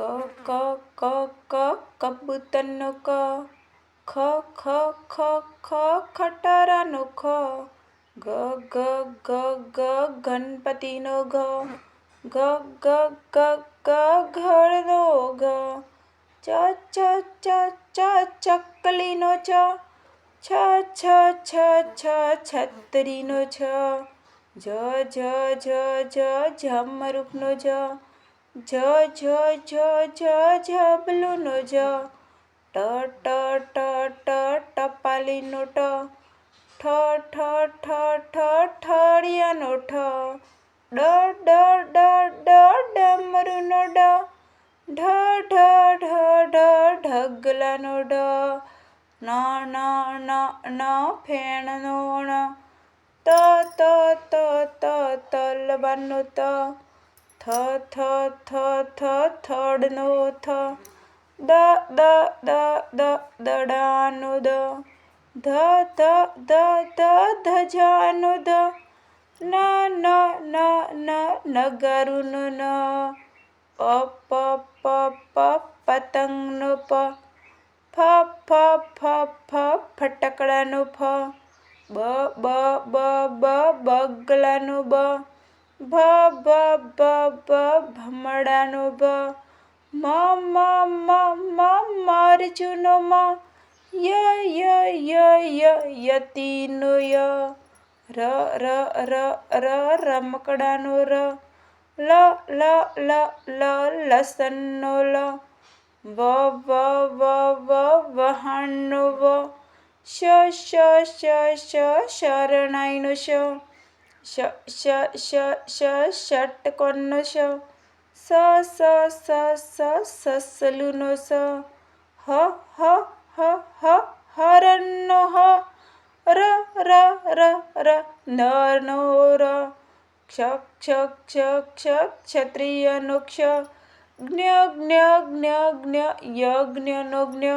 ક ક ક ક કબૂતરનો ક, ખ ખ ખ ખ ખટારાનો ખ, ગ ગ ગ ગ ગણપતિનો ઘ, ગ ગ ગ ગ ઘડનો ઘ, ચ ચ ચ ચ ચકલીનો ચ, છ છ છ છ છત્રીનો છ, જ જ જ જ જમરૂખનો જ, ઝ ઝ ઝ ઝ ઝબલુનો જ, ટ ટ ટ ટ ટપાલીનો ટ, ઠ ઠ ઠ ઠ ઠળિયાનો ઠ, ડ ડ ડ ડ ડમરુનો ડ, ઢ ઢ ઢ ઢ ઢગલાનો ઢ, ન ન ન ફેણનો ણ, ત ત ત ત તલવારનો ત, થ થ થ થ થડનો થ, દ દ દ દ દડાનો દ, ધ ધ ધ ધ ધજાનો ધ, ન ન ન ન નગારુનો ન, પ પ પ પ પતંગનો પ, ફ ફ ફ ફ ફટકડાનો ફ, બ બ બ બ બગલાનો બ, ભ ભ ભ ભ ભમરડાનો ભ, મ મ મ મ મરચુનો મ, ય ય ય ય યતિનો ય, ર ર ર ર રમકડાનો ર, લ લ લ લ લસણનો લ, વ વ વ વ વહાણનો વ, શ શ શ શ શરણાઈનો શ, શ શ શ શ ષટકોણનો શ, સ સ સ સ સસલુનો સ, હ હ હ હ હરણનો હ, ર ર ર ર નરનો ર, ક્ષ ક્ષ ક્ષ ક્ષ ક્ષત્રિયનો ક્ષ, જ્ઞ જ્ઞ જ્ઞ જ્ઞ યજ્ઞનો જ્ઞ,